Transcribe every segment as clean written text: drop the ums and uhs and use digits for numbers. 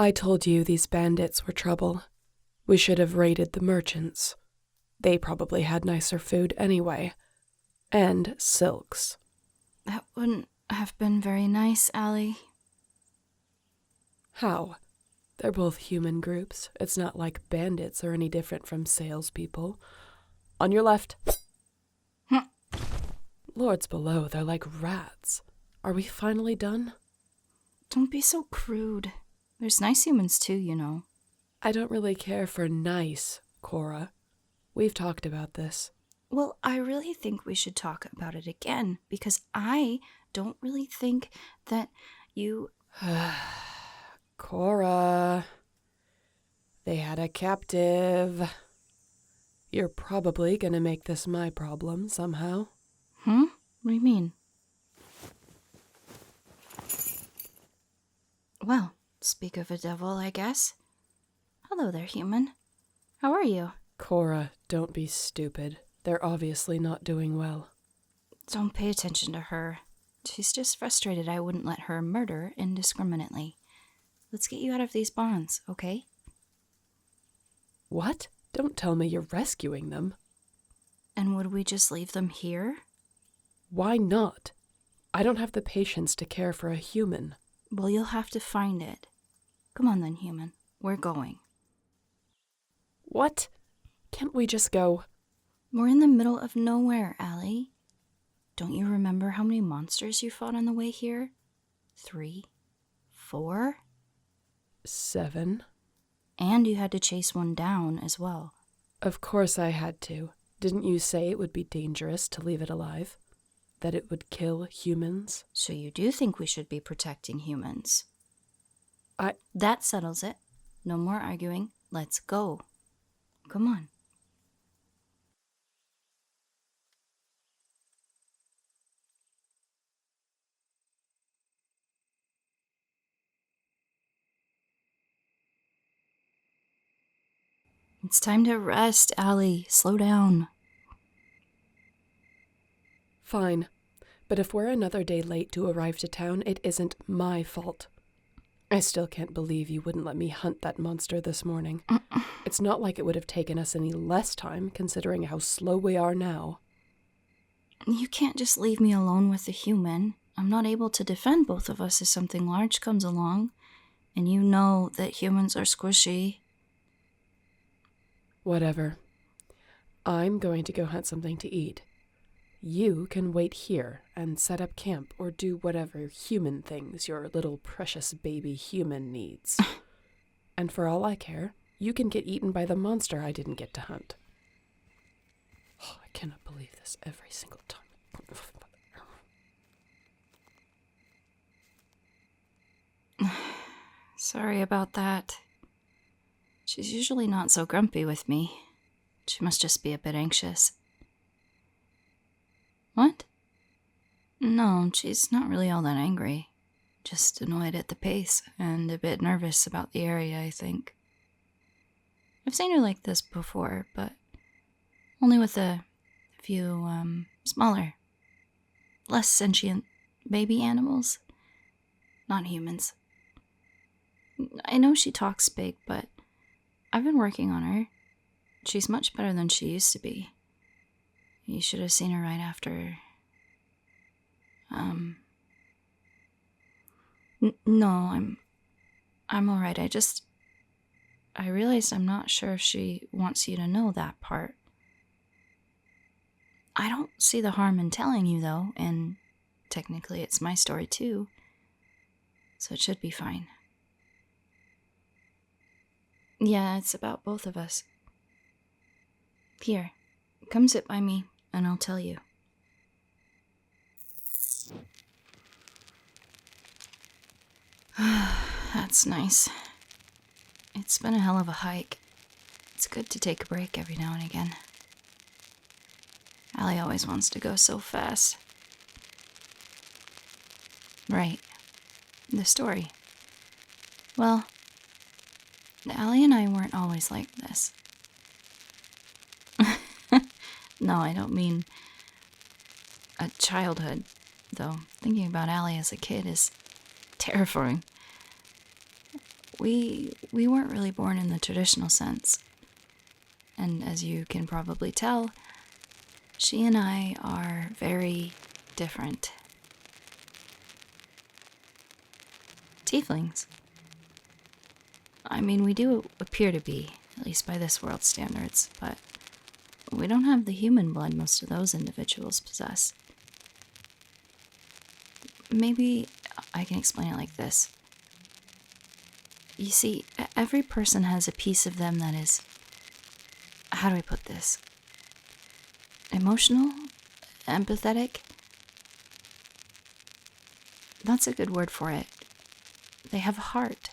I told you these bandits were trouble. We should have raided the merchants. They probably had nicer food anyway. And silks. That wouldn't have been very nice, Allie. How? They're both human groups. It's not like bandits are any different from salespeople. On your left. Lords below, they're like rats. Are we finally done? Don't be so crude. There's nice humans too, you know. I don't really care for nice, Cora. We've talked about this. Well, I really think we should talk about it again, because I don't really think that you... Cora. They had a captive. You're probably gonna make this my problem somehow. What do you mean? Well, speak of a devil, I guess. Hello there, human. How are you? Cora, don't be stupid. They're obviously not doing well. Don't pay attention to her. She's just frustrated I wouldn't let her murder indiscriminately. Let's get you out of these bonds, okay? What? Don't tell me you're rescuing them. And would we just leave them here? Why not? I don't have the patience to care for a human. Well, you'll have to find it. Come on then, human. We're going. What? Can't we just go? We're in the middle of nowhere, Allie. Don't you remember how many monsters you fought on the way here? 3? 4? 7? And you had to chase one down as well. Of course I had to. Didn't you say it would be dangerous to leave it alive? That it would kill humans? So you do think we should be protecting humans? I... That settles it. No more arguing. Let's go. Come on. It's time to rest, Allie. Slow down. Fine. But if we're another day late to arrive to town, it isn't my fault. I still can't believe you wouldn't let me hunt that monster this morning. It's not like it would have taken us any less time, considering how slow we are now. You can't just leave me alone with the human. I'm not able to defend both of us if something large comes along. And you know that humans are squishy. Whatever. I'm going to go hunt something to eat. You can wait here and set up camp or do whatever human things your little precious baby human needs. And for all I care, you can get eaten by the monster I didn't get to hunt. Oh, I cannot believe this every single time. Sorry about that. She's usually not so grumpy with me. She must just be a bit anxious. What? No, she's not really all that angry. Just annoyed at the pace and a bit nervous about the area, I think. I've seen her like this before, but only with a few, smaller, less sentient baby animals. Not humans. I know she talks big, but I've been working on her. She's much better than she used to be. You should have seen her right after... No, I'm alright. I realized I'm not sure if she wants you to know that part. I don't see the harm in telling you, though, and technically it's my story, too. So it should be fine. Yeah, it's about both of us. Here, come sit by me, and I'll tell you. That's nice. It's been a hell of a hike. It's good to take a break every now and again. Allie always wants to go so fast. Right. The story. Well, Allie and I weren't always like this. No, I don't mean a childhood, though thinking about Allie as a kid is terrifying. We weren't really born in the traditional sense. And as you can probably tell, she and I are very different. Tieflings. I mean, we do appear to be, at least by this world's standards, but we don't have the human blood most of those individuals possess. Maybe I can explain it like this. You see, every person has a piece of them that is, how do I put this? Emotional? Empathetic? That's a good word for it. They have a heart.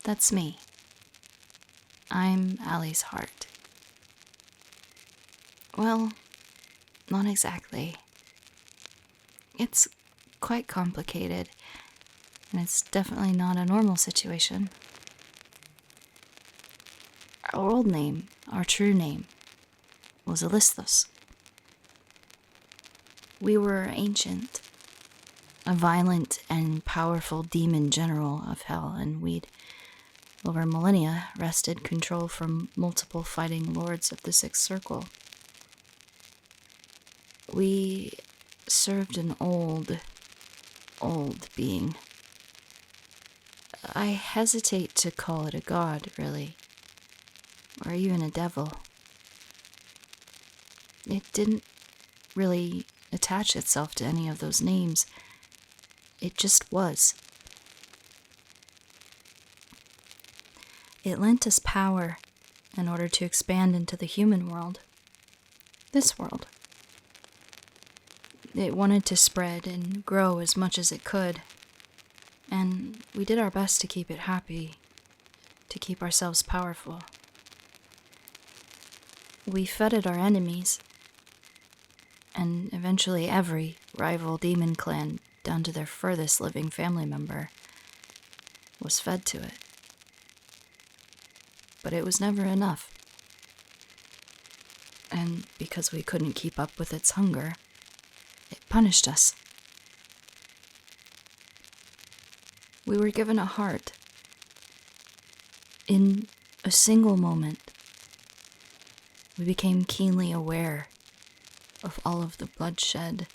That's me. I'm Allie's heart. Well, not exactly. It's quite complicated, and it's definitely not a normal situation. Our old name, our true name, was Aelswyth. We were ancient, a violent and powerful demon general of hell, and we'd, over millennia, wrested control from multiple fighting lords of the Sixth Circle. We served an old being. I hesitate to call it a god, really, or even a devil. It didn't really attach itself to any of those names. It just was. It lent us power in order to expand into the human world. This world. It wanted to spread and grow as much as it could, and we did our best to keep it happy, to keep ourselves powerful. We feted our enemies, and eventually every rival demon clan, down to their furthest living family member, was fed to it. But it was never enough. And because we couldn't keep up with its hunger, it punished us. We were given a heart. In a single moment, we became keenly aware of all of the bloodshed,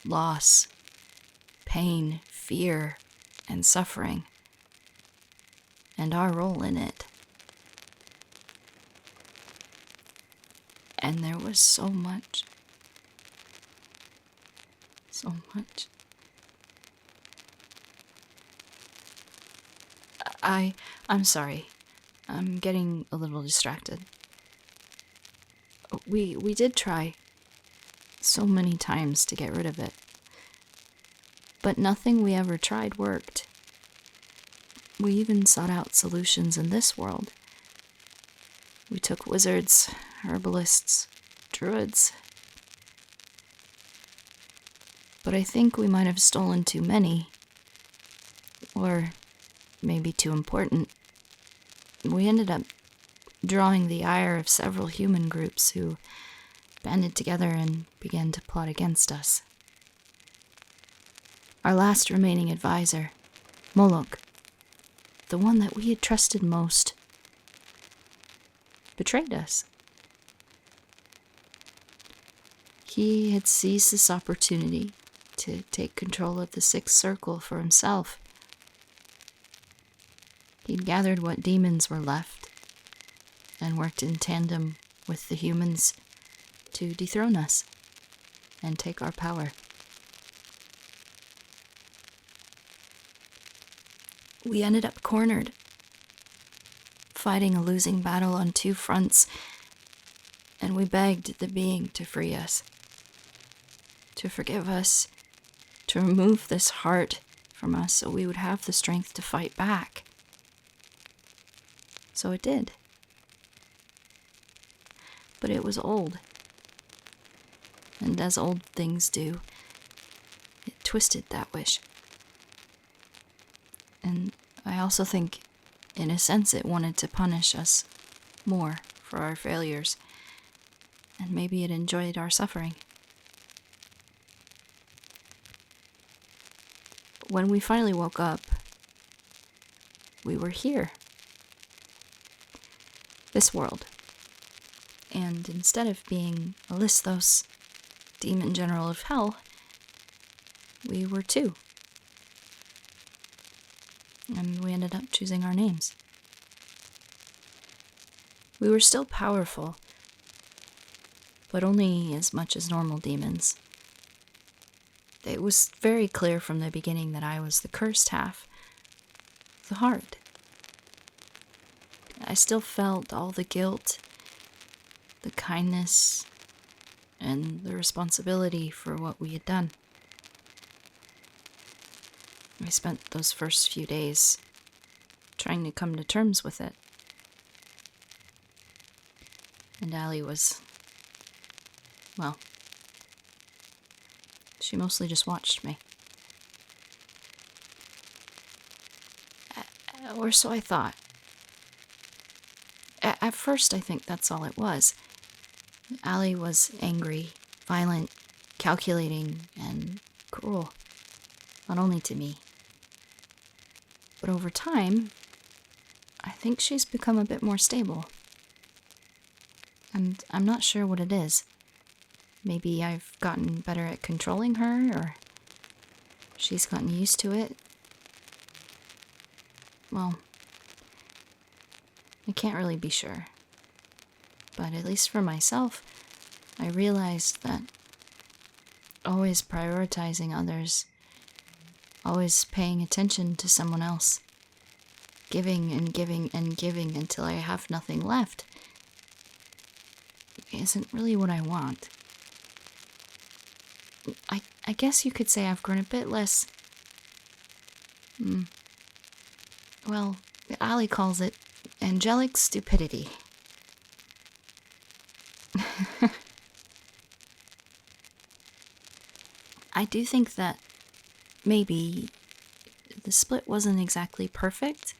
loss, pain, fear, and suffering, and our role in it. And there was so much. So much. I'm sorry. I'm getting a little distracted. We did try so many times to get rid of it. But nothing we ever tried worked. We even sought out solutions in this world. We took wizards, herbalists, druids. But I think we might have stolen too many. Or maybe too important. We ended up drawing the ire of several human groups who banded together and began to plot against us. Our last remaining advisor, Moloch, the one that we had trusted most, betrayed us. He had seized this opportunity to take control of the Sixth Circle for himself. He'd gathered what demons were left and worked in tandem with the humans to dethrone us and take our power. We ended up cornered, fighting a losing battle on two fronts, and we begged the being to free us, to forgive us, to remove this heart from us so we would have the strength to fight back. So it did. But it was old. And as old things do, it twisted that wish. And I also think, in a sense, it wanted to punish us more for our failures. And maybe it enjoyed our suffering. When we finally woke up, we were here. This world. And instead of being Aelswyth, demon general of hell, we were two. And we ended up choosing our names. We were still powerful, but only as much as normal demons. It was very clear from the beginning that I was the cursed half, the hard. I still felt all the guilt, the kindness, and the responsibility for what we had done. I spent those first few days trying to come to terms with it. And Allie was, well, she mostly just watched me. Or so I thought. At first, I think that's all it was. Allie was angry, violent, calculating, and cruel. Not only to me. But over time, I think she's become a bit more stable. And I'm not sure what it is. Maybe I've gotten better at controlling her, or she's gotten used to it. Well, I can't really be sure. But at least for myself, I realized that always prioritizing others, always paying attention to someone else, giving and giving and giving until I have nothing left, isn't really what I want. I guess you could say I've grown a bit less... Well, Allie calls it angelic stupidity. I do think that maybe the split wasn't exactly perfect,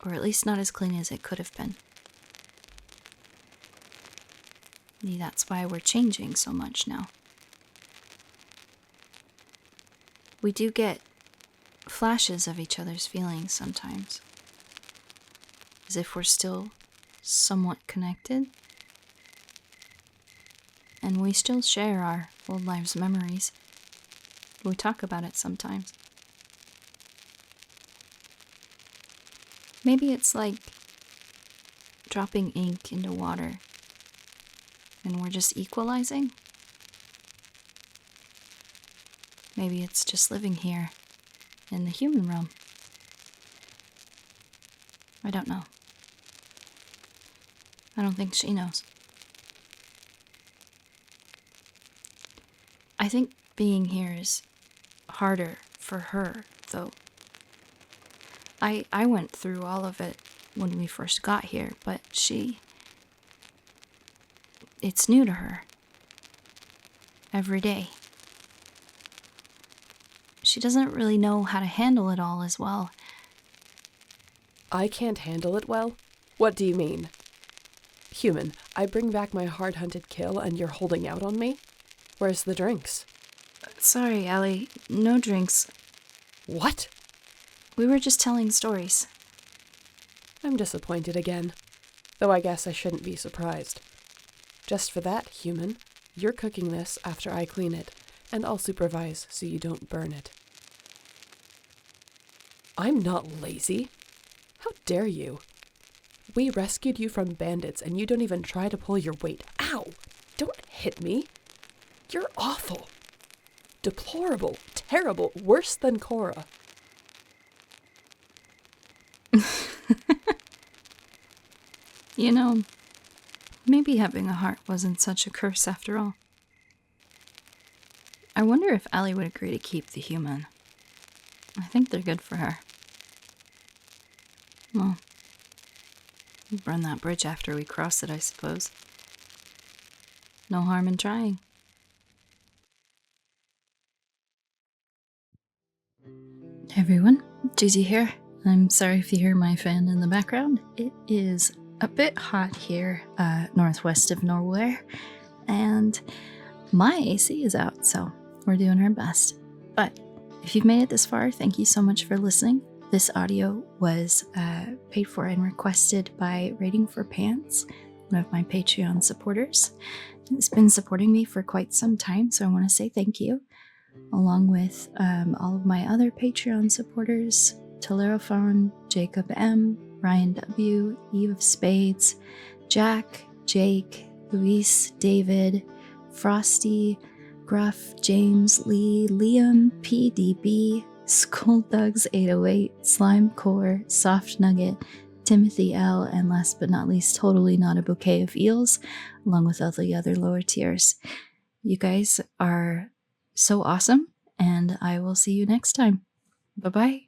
or at least not as clean as it could have been. Maybe that's why we're changing so much now. We do get flashes of each other's feelings sometimes, as if we're still somewhat connected, and we still share our old lives' memories. We talk about it sometimes. Maybe it's like dropping ink into water, and we're just equalizing. Maybe it's just living here in the human realm. I don't know. I don't think she knows. I think being here is harder for her, though. I went through all of it when we first got here, but it's new to her. Every day. She doesn't really know how to handle it all as well. I can't handle it well? What do you mean? Human, I bring back my hard-hunted kill and you're holding out on me? Where's the drinks? Sorry, Allie. No drinks. What? We were just telling stories. I'm disappointed again. Though I guess I shouldn't be surprised. Just for that, human, you're cooking this after I clean it, and I'll supervise so you don't burn it. I'm not lazy. How dare you? We rescued you from bandits and you don't even try to pull your weight. Ow! Don't hit me. You're awful. Deplorable. Terrible. Worse than Cora. You know, maybe having a heart wasn't such a curse after all. I wonder if Allie would agree to keep the human. I think they're good for her. Well, we'll burn that bridge after we cross it, I suppose. No harm in trying. Hey everyone, Gigi here. I'm sorry if you hear my fan in the background. It is a bit hot here, northwest of Norway, and my AC is out, so we're doing our best. But if you've made it this far, thank you so much for listening. This audio was paid for and requested by RaidingForPants, one of my Patreon supporters. It's been supporting me for quite some time, so I want to say thank you, along with all of my other Patreon supporters, Telerophon, Jacob M., Ryan W., Eve of Spades, Jack, Jake, Luis, David, Frosty, Gruff, James, Lee, Liam, PDB, Skulldugs808, Slimecore, Soft Nugget, Timothy L., and last but not least, Totally Not a Bouquet of Eels, along with all the other lower tiers. You guys are so awesome, and I will see you next time. Bye-bye.